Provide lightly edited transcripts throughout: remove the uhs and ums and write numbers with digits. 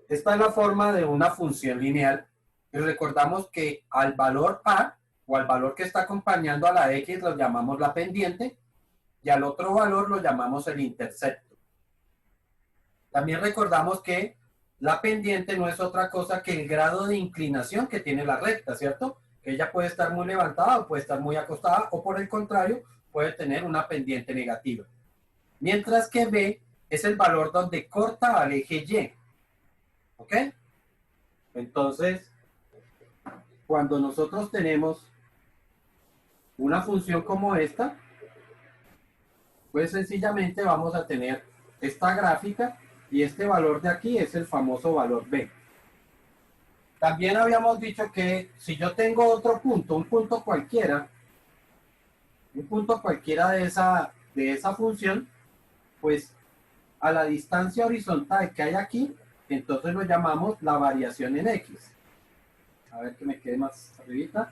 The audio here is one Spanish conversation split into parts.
Esta es la forma de una función lineal. Y recordamos que al valor A o al valor que está acompañando a la X lo llamamos la pendiente y al otro valor lo llamamos el intercepto. También recordamos que la pendiente no es otra cosa que el grado de inclinación que tiene la recta, ¿cierto? Que ella puede estar muy levantada o puede estar muy acostada o por el contrario puede tener una pendiente negativa. Mientras que B es el valor donde corta al eje Y. ¿Ok? Entonces, cuando nosotros tenemos una función como esta, pues sencillamente vamos a tener esta gráfica y este valor de aquí es el famoso valor B. También habíamos dicho que si yo tengo otro punto, un punto cualquiera de esa función, pues a la distancia horizontal que hay aquí, entonces lo llamamos la variación en X. A ver que me quede más arribita.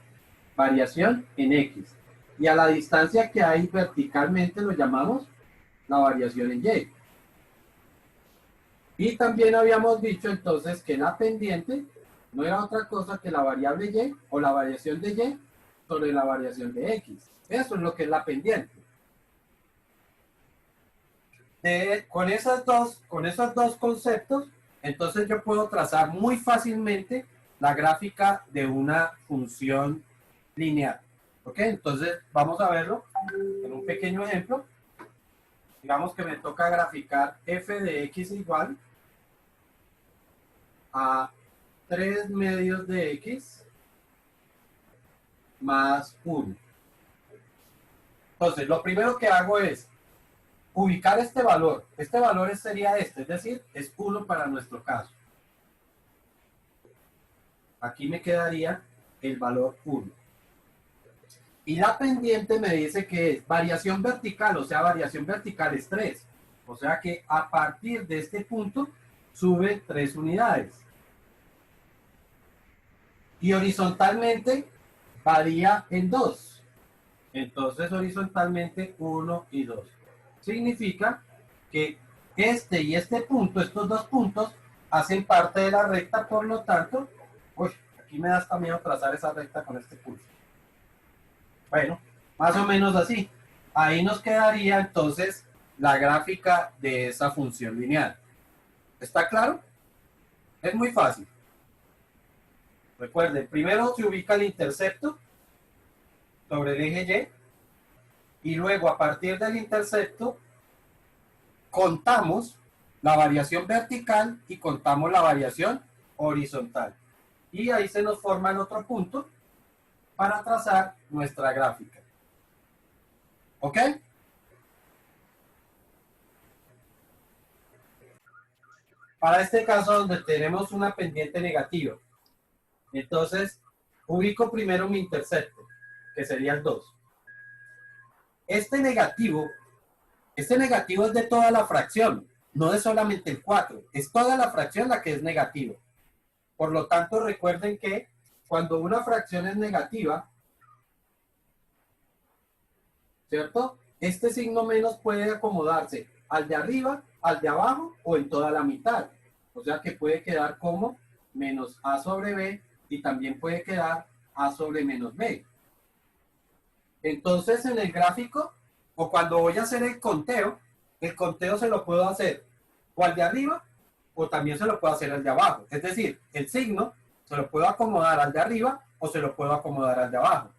Variación en X. Y a la distancia que hay verticalmente lo llamamos la variación en Y. Y también habíamos dicho entonces que la pendiente no era otra cosa que la variable Y o la variación de Y sobre la variación de X. Eso es lo que es la pendiente. Con esos dos conceptos, entonces yo puedo trazar muy fácilmente la gráfica de una función lineal. ¿Ok? Entonces vamos a verlo en un pequeño ejemplo. Digamos que me toca graficar f de x igual a 3 medios de x más 1. Entonces, lo primero que hago es ubicar este valor. Este valor sería este, es decir, es 1 para nuestro caso. Aquí me quedaría el valor 1. Y la pendiente me dice que es variación vertical, o sea, variación vertical es 3. O sea que a partir de este punto sube 3 unidades. Y horizontalmente varía en 2. Entonces horizontalmente 1 y 2. Significa que este y este punto, estos dos puntos, hacen parte de la recta, por lo tanto, uy, aquí me da hasta miedo trazar esa recta con este pulso. Bueno, más o menos así. Ahí nos quedaría entonces la gráfica de esa función lineal. ¿Está claro? Es muy fácil. Recuerden, primero se ubica el intercepto sobre el eje Y luego a partir del intercepto contamos la variación vertical y contamos la variación horizontal. Y ahí se nos forma el otro punto para trazar nuestra gráfica. ¿Ok? Para este caso donde tenemos una pendiente negativa, entonces ubico primero mi intercepto, que sería el 2. Este negativo es de toda la fracción, no es solamente el 4, es toda la fracción la que es negativa. Por lo tanto, recuerden que cuando una fracción es negativa, ¿cierto? Este signo menos puede acomodarse al de arriba, al de abajo o en toda la mitad. O sea que puede quedar como menos a sobre b y también puede quedar a sobre menos b. Entonces en el gráfico o cuando voy a hacer el conteo se lo puedo hacer o al de arriba o también se lo puedo hacer al de abajo. Es decir, el signo se lo puedo acomodar al de arriba o se lo puedo acomodar al de abajo.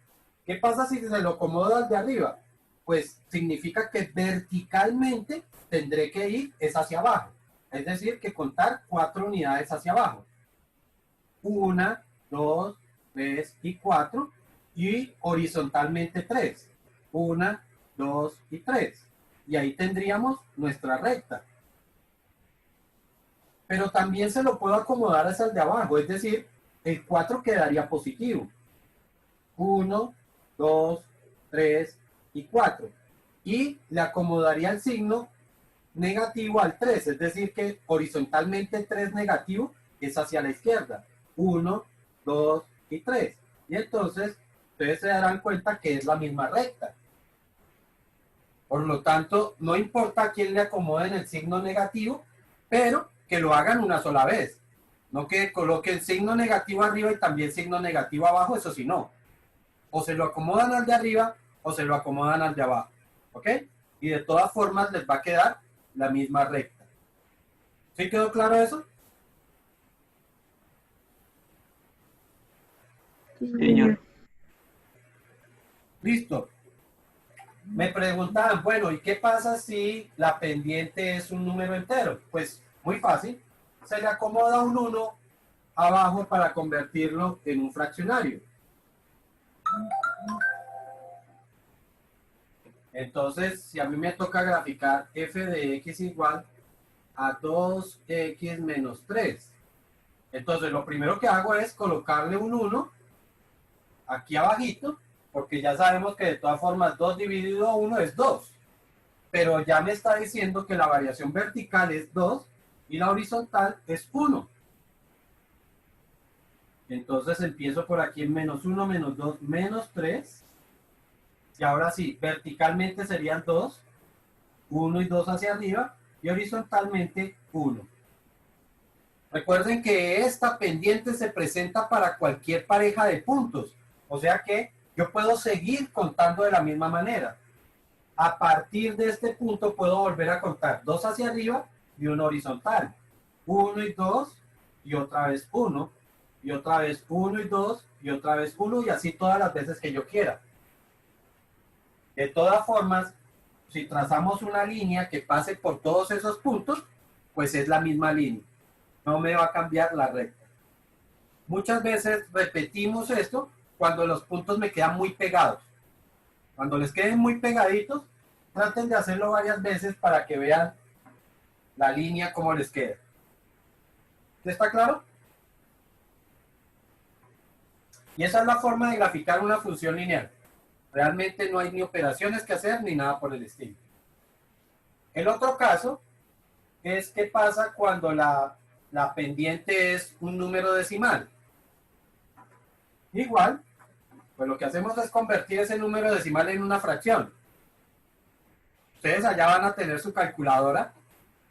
¿Qué pasa si se lo acomodo al de arriba? Pues significa que verticalmente tendré que ir es hacia abajo. Es decir, que contar 4 unidades hacia abajo. 1, 2, 3 y 4. Y horizontalmente 3. 1, 2 y 3. Y ahí tendríamos nuestra recta. Pero también se lo puedo acomodar hacia el de abajo. Es decir, el 4 quedaría positivo. 1, 2, 3 y 4. Y le acomodaría el signo negativo al 3, es decir que horizontalmente 3 negativo es hacia la izquierda. 1, 2 y 3. Y entonces ustedes se darán cuenta que es la misma recta. Por lo tanto, no importa a quién le acomoden el signo negativo, pero que lo hagan una sola vez. No que coloquen signo negativo arriba y también signo negativo abajo, eso sí no. O se lo acomodan al de arriba o se lo acomodan al de abajo. ¿Ok? Y de todas formas les va a quedar la misma recta. ¿Sí quedó claro eso? Sí, Señor. Listo. Me preguntaban, bueno, ¿y qué pasa si la pendiente es un número entero? Pues muy fácil. Se le acomoda un 1 abajo para convertirlo en un fraccionario. Entonces, si a mí me toca graficar f de x igual a 2x menos 3, entonces lo primero que hago es colocarle un 1 aquí abajito, porque ya sabemos que de todas formas 2 dividido a 1 es 2, pero ya me está diciendo que la variación vertical es 2 y la horizontal es 1. Entonces empiezo por aquí en menos 1, menos 2, menos 3. Y ahora sí, verticalmente serían 2, 1 y 2 hacia arriba, y horizontalmente 1. Recuerden que esta pendiente se presenta para cualquier pareja de puntos. O sea que yo puedo seguir contando de la misma manera. A partir de este punto puedo volver a contar 2 hacia arriba y 1 horizontal. 1 y 2 y otra vez 1. Y otra vez 1 y 2 y otra vez 1 y así todas las veces que yo quiera. De todas formas, si trazamos una línea que pase por todos esos puntos, pues es la misma línea. No me va a cambiar la recta. Muchas veces repetimos esto cuando los puntos me quedan muy pegados. Cuando les queden muy pegaditos, traten de hacerlo varias veces para que vean la línea cómo les queda. ¿Está claro? Y esa es la forma de graficar una función lineal. Realmente no hay ni operaciones que hacer ni nada por el estilo. El otro caso es qué pasa cuando la pendiente es un número decimal. Igual, pues lo que hacemos es convertir ese número decimal en una fracción. Ustedes allá van a tener su calculadora,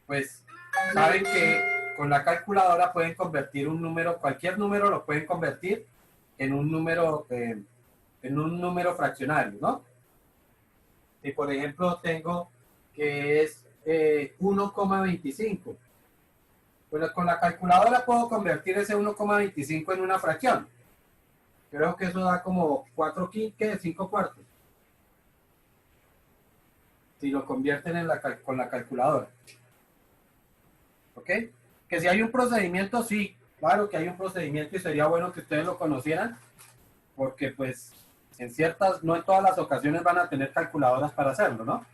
pues saben que con la calculadora pueden convertir un número, cualquier número lo pueden convertir en un número fraccionario, ¿no? Si por ejemplo tengo que es 1,25, pues con la calculadora puedo convertir ese 1,25 en una fracción. Creo que eso da como 4 quinques, 5 cuartos. Si lo convierten con la calculadora. ¿Ok? Que si hay un procedimiento, sí, claro que hay un procedimiento y sería bueno que ustedes lo conocieran, porque pues no en todas las ocasiones van a tener calculadoras para hacerlo, ¿no?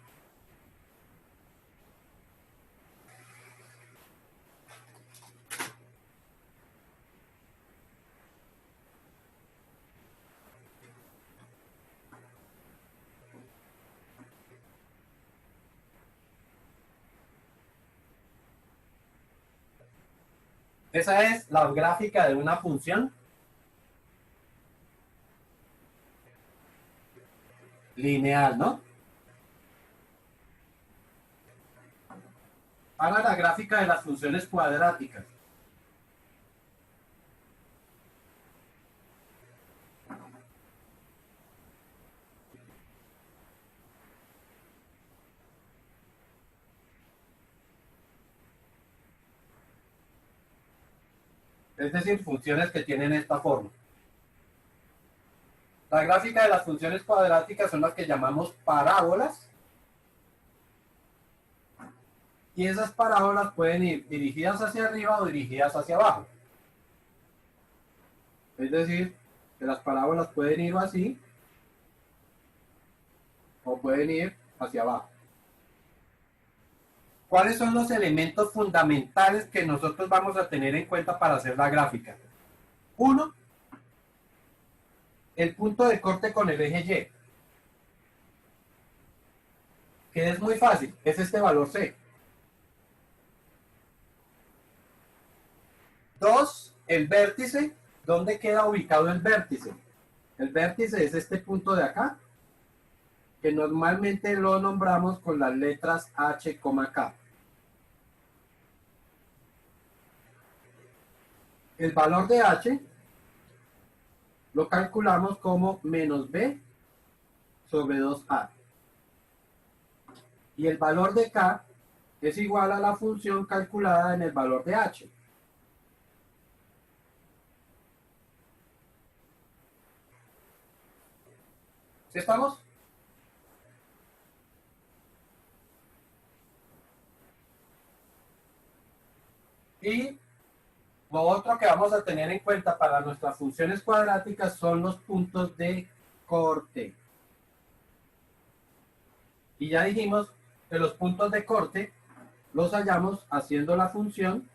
Esa es la gráfica de una función lineal, ¿no? Ahora la gráfica de las funciones cuadráticas. Es decir, funciones que tienen esta forma. La gráfica de las funciones cuadráticas son las que llamamos parábolas. Y esas parábolas pueden ir dirigidas hacia arriba o dirigidas hacia abajo. Es decir, que las parábolas pueden ir así o pueden ir hacia abajo. ¿Cuáles son los elementos fundamentales que nosotros vamos a tener en cuenta para hacer la gráfica? Uno, el punto de corte con el eje Y, que es muy fácil, es este valor C. Dos, el vértice. ¿Dónde queda ubicado el vértice? El vértice es este punto de acá, que normalmente lo nombramos con las letras H, K. El valor de h lo calculamos como menos b sobre 2a. Y el valor de k es igual a la función calculada en el valor de h. ¿Sí estamos? Y lo otro que vamos a tener en cuenta para nuestras funciones cuadráticas son los puntos de corte. Y ya dijimos que los puntos de corte los hallamos haciendo la función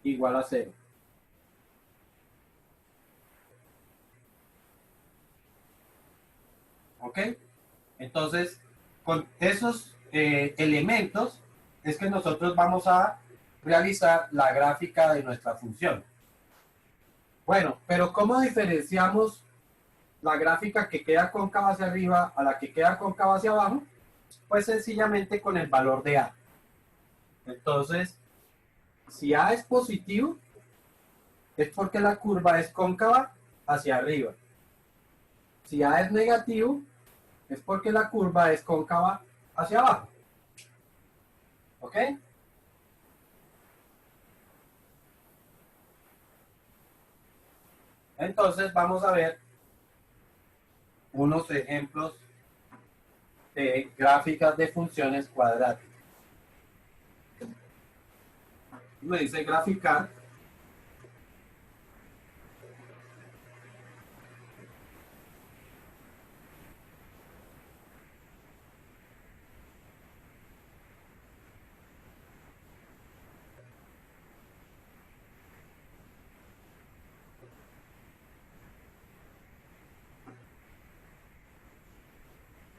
igual a 0. ¿Ok? Entonces, con esos elementos es que nosotros vamos a realizar la gráfica de nuestra función. Bueno, pero ¿cómo diferenciamos la gráfica que queda cóncava hacia arriba a la que queda cóncava hacia abajo? Pues sencillamente con el valor de A. Entonces, si A es positivo, es porque la curva es cóncava hacia arriba. Si A es negativo, es porque la curva es cóncava hacia abajo. ¿Ok? Entonces vamos a ver unos ejemplos de gráficas de funciones cuadráticas. Me dice graficar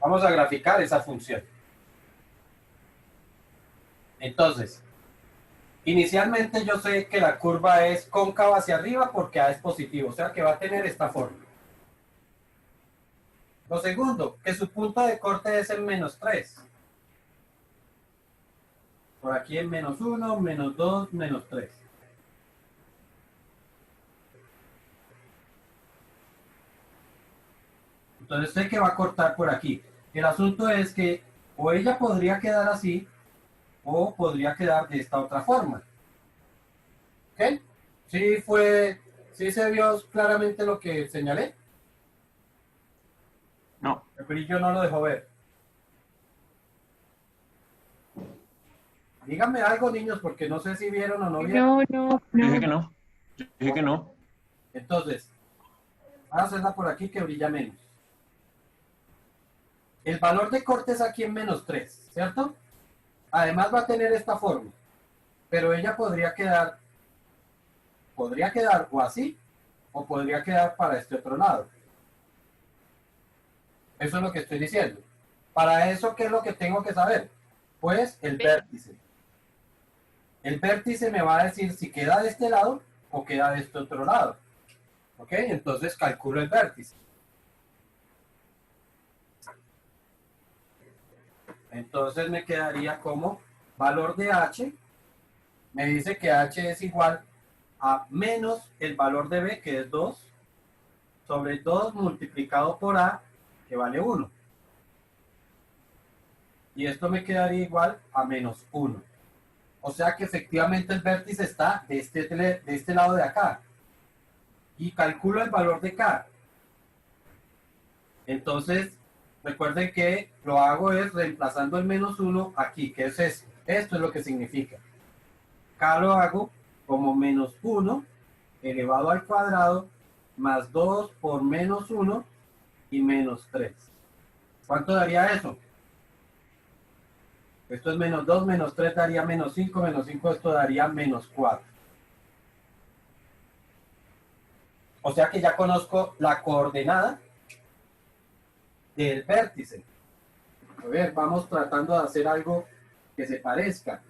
vamos a graficar esa función. Entonces, inicialmente yo sé que la curva es cóncava hacia arriba porque A es positivo, o sea que va a tener esta forma. Lo segundo, que su punto de corte es en menos 3. Por aquí en menos 1, menos 2, menos 3. Entonces sé que va a cortar por aquí. El asunto es que o ella podría quedar así o podría quedar de esta otra forma. ¿Ok? Sí se vio claramente lo que señalé. No. El brillo no lo dejó ver. Díganme algo, niños, porque no sé si vieron o no vieron. Yo dije que no. Yo dije que no. Entonces, vamos a hacerla por aquí que brilla menos. El valor de corte es aquí en menos 3, ¿cierto? Además va a tener esta forma, pero ella podría quedar o así, o podría quedar para este otro lado. Eso es lo que estoy diciendo. Para eso, ¿qué es lo que tengo que saber? Pues el vértice. El vértice me va a decir si queda de este lado o queda de este otro lado. ¿Ok? Entonces calculo el vértice. Entonces me quedaría como valor de h. Me dice que h es igual a menos el valor de b, que es 2, sobre 2 multiplicado por a, que vale 1. Y esto me quedaría igual a menos 1. O sea que efectivamente el vértice está de este lado de acá. Y calculo el valor de k. Entonces, recuerden que lo hago es reemplazando el menos 1 aquí, que es esto. Esto es lo que significa. K lo hago como menos 1 elevado al cuadrado más 2 por menos 1 y menos 3. ¿Cuánto daría eso? Esto es menos 2, menos 3 daría menos 5, menos 5 esto daría menos 4. O sea que ya conozco la coordenada del vértice. A ver, vamos tratando de hacer algo que se parezca.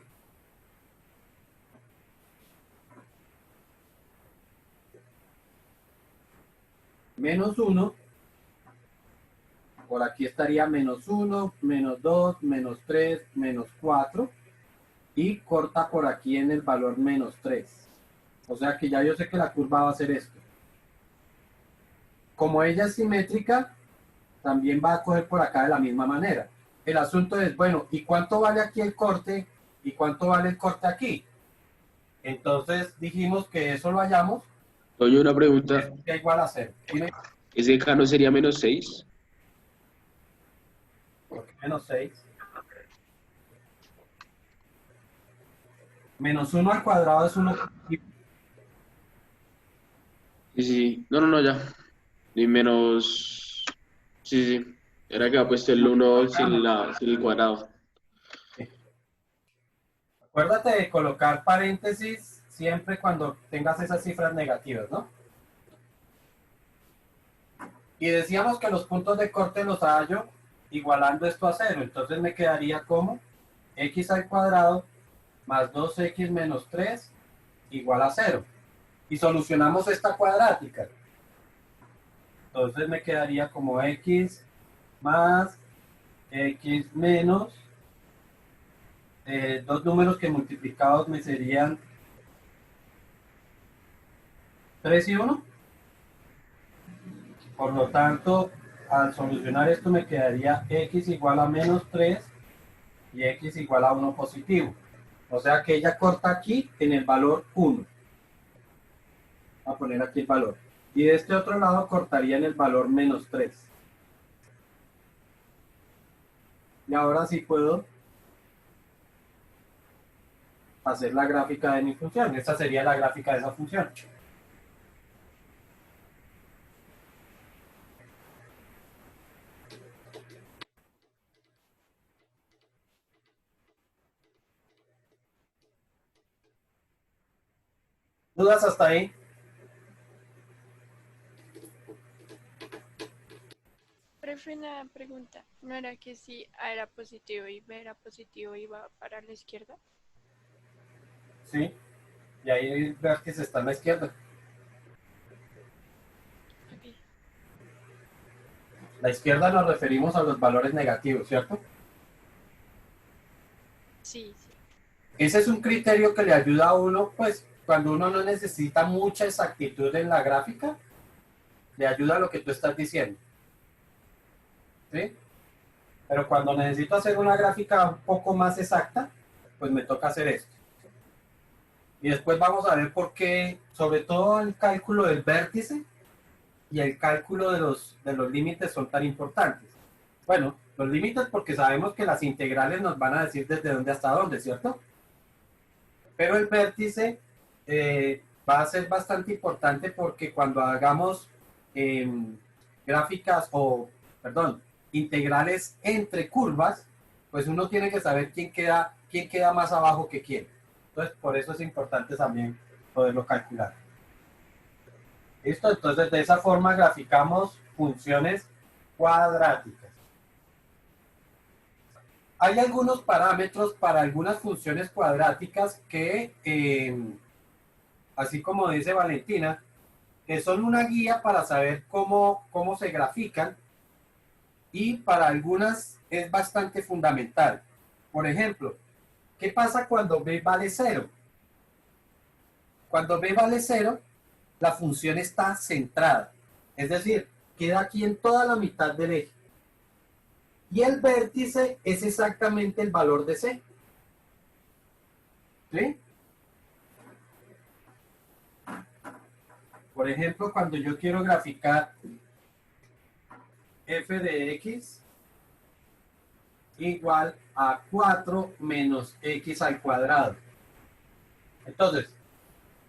Menos 1, por aquí estaría menos 1, menos 2, menos 3, menos 4, y corta por aquí en el valor menos 3. O sea que ya yo sé que la curva va a ser esto. Como ella es simétrica, también va a coger por acá de la misma manera. El asunto es, bueno, ¿y cuánto vale aquí el corte? ¿Y cuánto vale el corte aquí? Entonces dijimos que eso lo hallamos, Oye, una pregunta. es igual a 0. Dime, ¿Ese K no sería -6? ¿por qué menos 6? Menos 1 al cuadrado es 1. Sí, sí. No, no, no, ya. Ni menos... Sí, sí. Era que ha puesto el 1 sin el cuadrado. Acuérdate de colocar paréntesis siempre cuando tengas esas cifras negativas, ¿no? Y decíamos que los puntos de corte los hallo igualando esto a 0. Entonces me quedaría como x al cuadrado más 2x menos 3 igual a 0. Y solucionamos esta cuadrática. Entonces me quedaría como x más x menos dos números que multiplicados me serían 3 y 1. Por lo tanto, al solucionar esto me quedaría x igual a menos 3 y x igual a 1 positivo. O sea que ella corta aquí en el valor 1. Voy a poner aquí el valor. Y de este otro lado cortaría en el valor menos 3. Y ahora sí puedo hacer la gráfica de mi función. Esta sería la gráfica de esa función. ¿Dudas hasta ahí? Profe, una pregunta. ¿No era que si A era positivo y B era positivo iba para la izquierda? Sí. Y ahí ver que se está a la izquierda. Ok. La izquierda nos referimos a los valores negativos, ¿cierto? Sí, sí. Ese es un criterio que le ayuda a uno, pues, cuando uno no necesita mucha exactitud en la gráfica, le ayuda a lo que tú estás diciendo. ¿Sí? Pero cuando necesito hacer una gráfica un poco más exacta, pues me toca hacer esto. Y después vamos a ver por qué, sobre todo el cálculo del vértice y el cálculo de los límites son tan importantes. Bueno, los límites porque sabemos que las integrales nos van a decir desde dónde hasta dónde, ¿cierto? Pero el vértice va a ser bastante importante porque cuando hagamos gráficas perdón, integrales entre curvas, pues uno tiene que saber quién queda más abajo que quién. Entonces, por eso es importante también poderlo calcular. ¿Listo? Entonces, de esa forma graficamos funciones cuadráticas. Hay algunos parámetros para algunas funciones cuadráticas que, así como dice Valentina, que son una guía para saber cómo se grafican y para algunas es bastante fundamental. Por ejemplo, ¿qué pasa cuando b vale 0? Cuando b vale 0, la función está centrada, es decir, queda aquí en toda la mitad del eje. Y el vértice es exactamente el valor de c. ¿Sí? Por ejemplo, cuando yo quiero graficar f de x igual a 4 menos x al cuadrado. Entonces,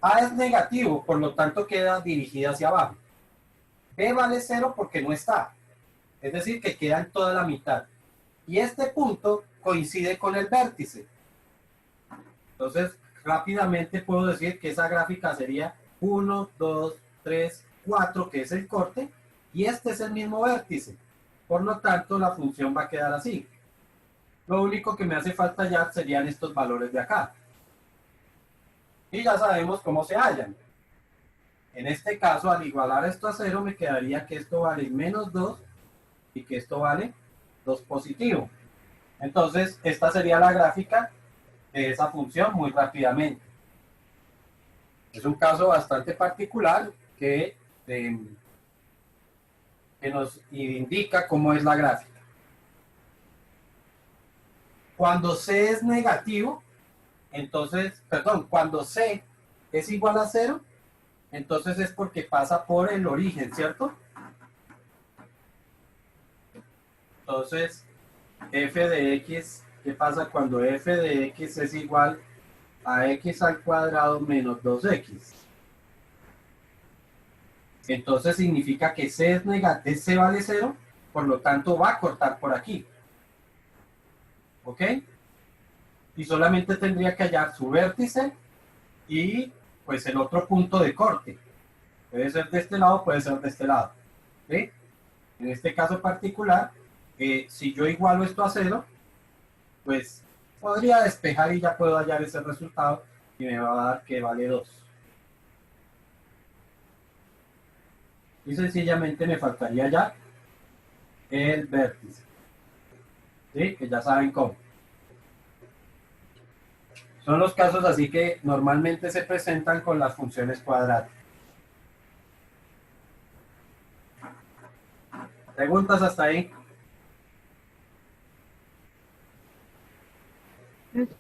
a es negativo, por lo tanto queda dirigida hacia abajo. B vale 0 porque no está. Es decir, que queda en toda la mitad. Y este punto coincide con el vértice. Entonces, rápidamente puedo decir que esa gráfica sería 1, 2, 3, 4, que es el corte, y este es el mismo vértice. Por lo tanto, la función va a quedar así. Lo único que me hace falta ya serían estos valores de acá. Y ya sabemos cómo se hallan. En este caso, al igualar esto a 0, me quedaría que esto vale menos 2 y que esto vale 2 positivo. Entonces, esta sería la gráfica de esa función muy rápidamente. Es un caso bastante particular que nos indica cómo es la gráfica. Cuando C es negativo, entonces, perdón, cuando C es igual a 0, entonces es porque pasa por el origen, ¿cierto? Entonces, f de x, ¿qué pasa cuando f de x es igual a x al cuadrado menos 2x? Entonces significa que c es negativo, c vale 0, por lo tanto va a cortar por aquí. ¿Ok? Y solamente tendría que hallar su vértice y pues el otro punto de corte. Puede ser de este lado, puede ser de este lado. ¿Sí? En este caso particular, si yo igualo esto a 0, pues podría despejar y ya puedo hallar ese resultado y me va a dar que vale 2. Y sencillamente me faltaría ya el vértice. ¿Sí? Que ya saben cómo. Son los casos así que normalmente se presentan con las funciones cuadráticas. ¿Preguntas hasta ahí?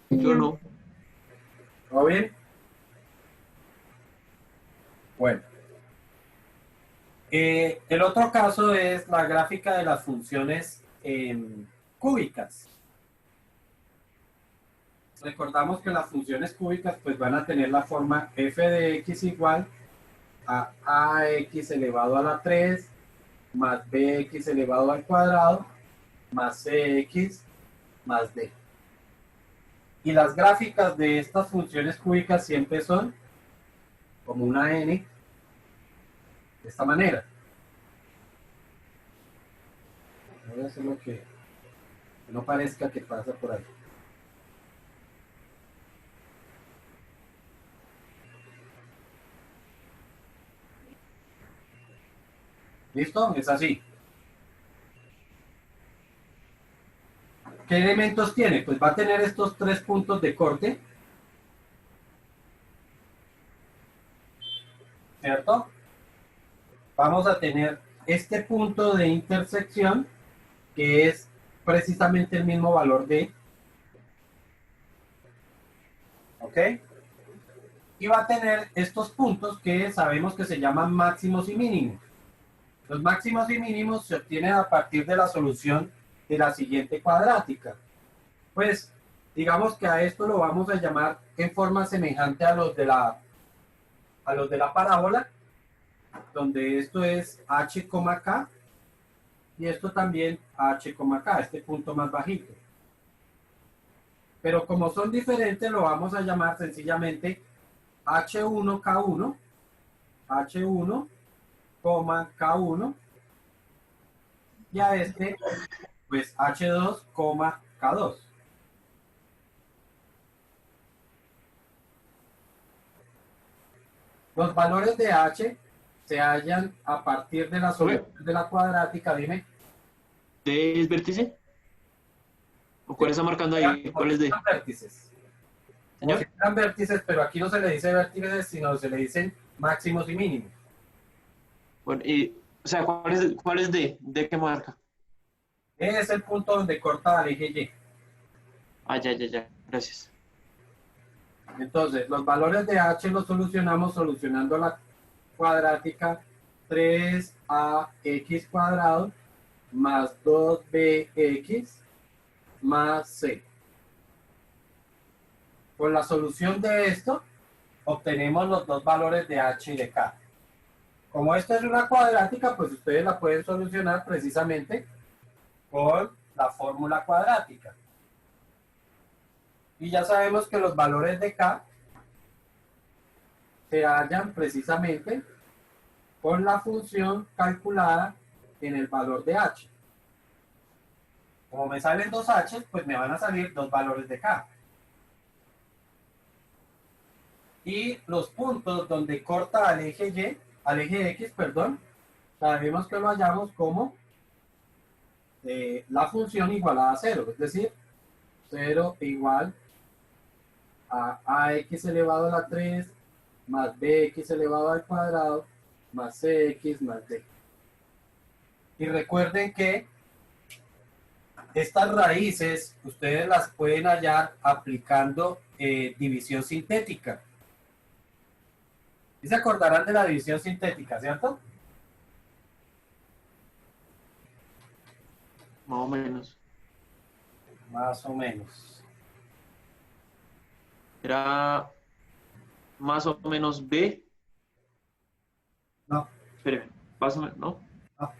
Yo no. ¿Todo bien? Bueno. El otro caso es la gráfica de las funciones cúbicas. Recordamos que las funciones cúbicas pues van a tener la forma f de x igual a ax elevado a la 3 más bx elevado al cuadrado más cx más d. Y las gráficas de estas funciones cúbicas siempre son como una n de esta manera. Voy a hacer lo que no parezca que pasa por ahí. ¿Listo? Es así. ¿Qué elementos tiene? Pues va a tener estos 3 puntos de corte. ¿Cierto? Vamos a tener este punto de intersección, que es precisamente el mismo valor de. ¿Ok? Y va a tener estos puntos que sabemos que se llaman máximos y mínimos. Los máximos y mínimos se obtienen a partir de la solución de la siguiente cuadrática. Pues, digamos que a esto lo vamos a llamar en forma semejante a los de la parábola, donde esto es h, k, y esto también h, k, este punto más bajito. Pero como son diferentes, lo vamos a llamar sencillamente h1, k1, h1, k1, y a este, pues h2, k2. Los valores de h se hallan a partir de la solución de la cuadrática, dime. ¿D es vértice? ¿O cuál está marcando ahí? ¿Cuál es D? Vértices. Como si ¿Señor? fueran vértices, pero aquí no se le dice vértices, sino se le dicen máximos y mínimos. Bueno, y, o sea, ¿cuál es D? ¿D qué marca? Es el punto donde corta al eje Y. Ah, ya. Gracias. Entonces, los valores de h los solucionamos solucionando la cuadrática 3ax cuadrado más 2bx más c. Con la solución de esto, obtenemos los dos valores de h y de k. Como esta es una cuadrática, pues ustedes la pueden solucionar precisamente con la fórmula cuadrática. Y ya sabemos que los valores de k se hallan precisamente con la función calculada en el valor de h. Como me salen dos h, pues me van a salir dos valores de k. Y los puntos donde corta al eje Y, al eje X, perdón, sabemos que lo hallamos como la función igualada a 0, es decir, 0 igual a ax elevado a la 3 más bx elevado al cuadrado más cx más d. Y recuerden que estas raíces ustedes las pueden hallar aplicando división sintética. ¿Y se acordarán de la división sintética, cierto? Más o menos. Más o menos. Era más o menos B. No, Espéreme, más o menos, ¿no? no.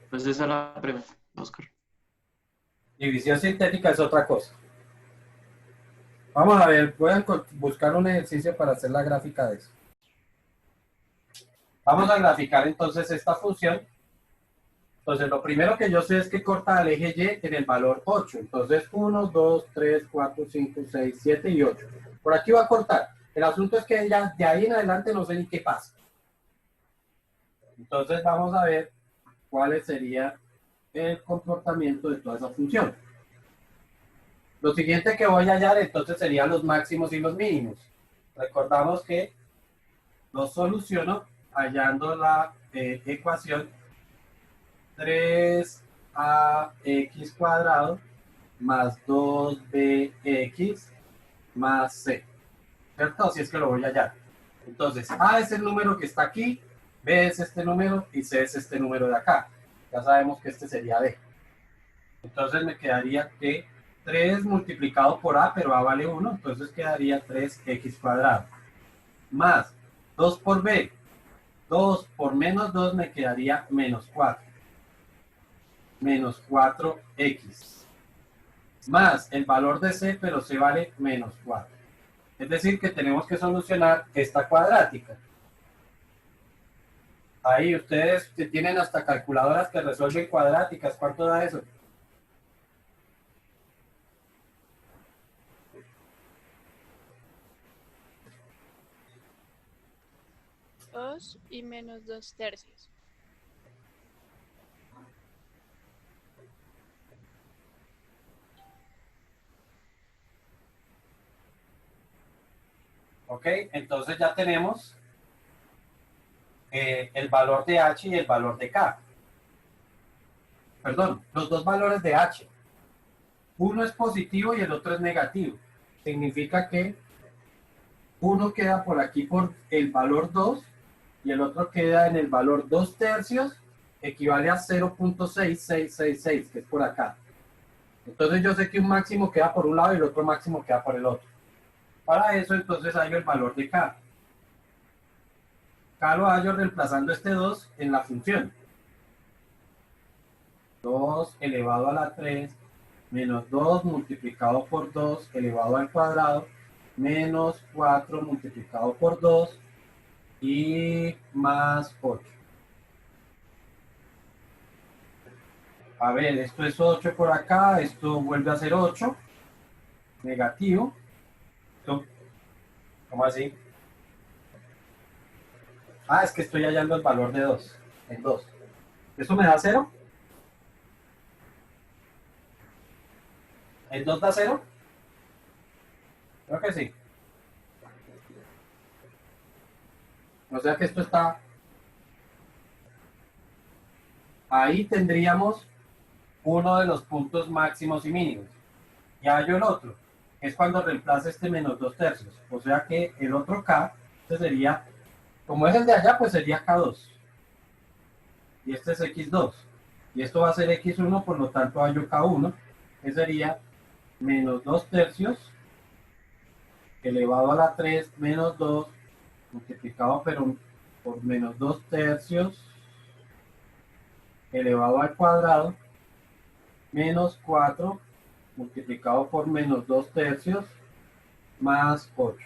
Pues esa es la pregunta, Oscar. División sintética es otra cosa. Vamos a ver, voy a buscar un ejercicio para hacer la gráfica de eso. Vamos a graficar entonces esta función. Entonces, lo primero que yo sé es que corta al eje Y en el valor 8. Entonces, 1, 2, 3, 4, 5, 6, 7 y 8. Por aquí va a cortar. El asunto es que ya de ahí en adelante no sé ni qué pasa. Entonces, vamos a ver cuál sería el comportamiento de toda esa función. Lo siguiente que voy a hallar entonces serían los máximos y los mínimos. Recordamos que lo soluciono hallando la ecuación 3ax cuadrado más 2bx más c. ¿Cierto? Así es que lo voy a hallar. Entonces, a es el número que está aquí, b es este número y c es este número de acá. Ya sabemos que este sería d. Entonces me quedaría que 3 multiplicado por a, pero a vale 1, entonces quedaría 3x cuadrado. Más 2 por b. 2 por menos 2 me quedaría menos 4. Menos 4x. Más el valor de c, pero c vale menos 4. Es decir, que tenemos que solucionar esta cuadrática. Ahí ustedes tienen hasta calculadoras que resuelven cuadráticas. ¿Cuánto da eso? 2 y menos 2/3. Ok, entonces ya tenemos el valor de h y el valor de k. Perdón, los dos valores de h. Uno es positivo y el otro es negativo. Significa que uno queda por aquí por el valor 2 y el otro queda en el valor 2/3, equivale a 0.6666, que es por acá. Entonces yo sé que un máximo queda por un lado y el otro máximo queda por el otro. Para eso entonces hallo el valor de k. K lo hallo reemplazando este 2 en la función. 2 elevado a la 3 menos 2 multiplicado por 2 elevado al cuadrado menos 4 multiplicado por 2 y más 8. A ver, esto es 8 por acá, esto vuelve a ser 8, negativo. Esto, ¿cómo así? Ah, es que estoy hallando el valor de 2, en 2. ¿Eso me da 0? ¿El 2 da 0? Creo que sí. O sea que esto está... Ahí tendríamos uno de los puntos máximos y mínimos. Y hallo el otro, que es cuando reemplace este menos 2/3. O sea que el otro K, este sería, como es el de allá, pues sería K2. Y este es X2. Y esto va a ser X1, por lo tanto hallo K1, que sería menos 2/3 elevado a la 3 menos 2 multiplicado por menos 2/3 elevado al cuadrado menos 4 multiplicado por menos 2/3 más 8.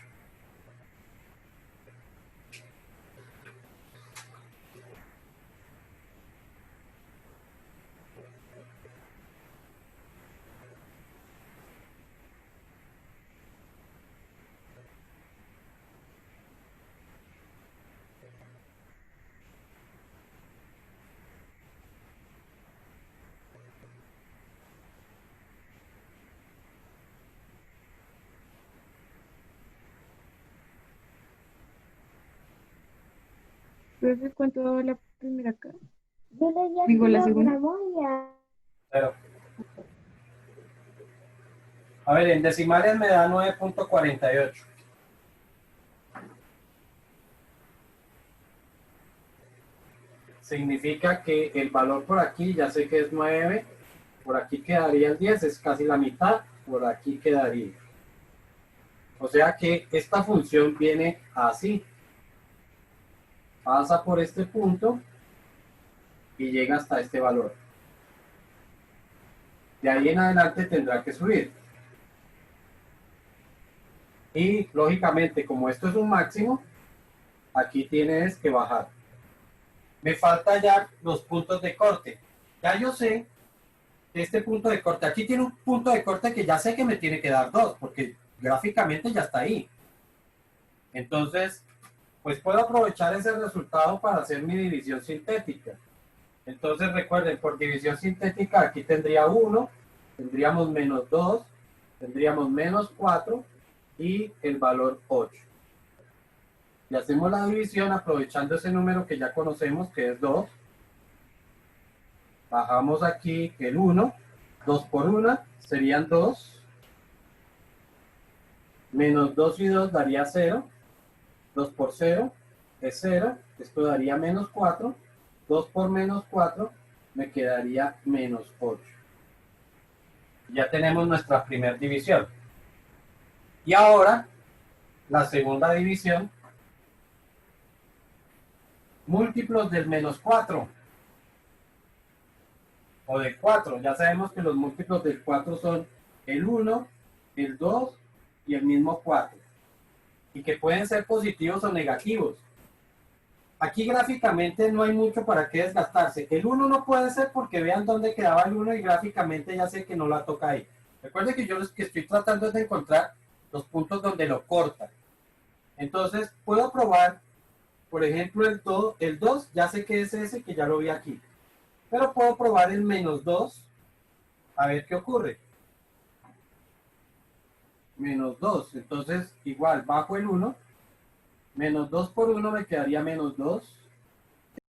Profe, ¿cuánto daba la primera acá? Yo le di a Digo, la segunda. kilogramos y a... Pero, a ver, en decimales me da 9.48. Significa que el valor por aquí, ya sé que es 9, por aquí quedaría el 10, es casi la mitad, por aquí quedaría. O sea que esta función viene así. Pasa por este punto y llega hasta este valor. De ahí en adelante tendrá que subir. Y lógicamente, como esto es un máximo, aquí tienes que bajar. Me falta ya los puntos de corte. Ya yo sé que este punto de corte, aquí tiene un punto de corte que ya sé que me tiene que dar 2, porque gráficamente ya está ahí. Entonces, pues puedo aprovechar ese resultado para hacer mi división sintética. Entonces recuerden, por división sintética aquí tendría 1, tendríamos menos 2, tendríamos menos 4 y el valor 8. Y hacemos la división aprovechando ese número que ya conocemos, que es 2. Bajamos aquí el 1, 2 por 1 serían 2. Menos 2 y 2 daría 0. 2 por 0 es 0. Esto daría menos 4. 2 por menos 4 me quedaría menos 8. Ya tenemos nuestra primera división. Y ahora, la segunda división. Múltiplos del menos 4. O del 4. Ya sabemos que los múltiplos del 4 son el 1, el 2 y el mismo 4. Y que pueden ser positivos o negativos. Aquí gráficamente no hay mucho para qué desgastarse. El 1 no puede ser porque vean dónde quedaba el 1 y gráficamente ya sé que no la toca ahí. Recuerden que yo lo que estoy tratando es de encontrar los puntos donde lo corta. Entonces puedo probar, por ejemplo, el 2, ya sé que es ese, que ya lo vi aquí. Pero puedo probar el menos 2, a ver qué ocurre. Menos 2, entonces igual bajo el 1. Menos 2 por 1 me quedaría menos 2.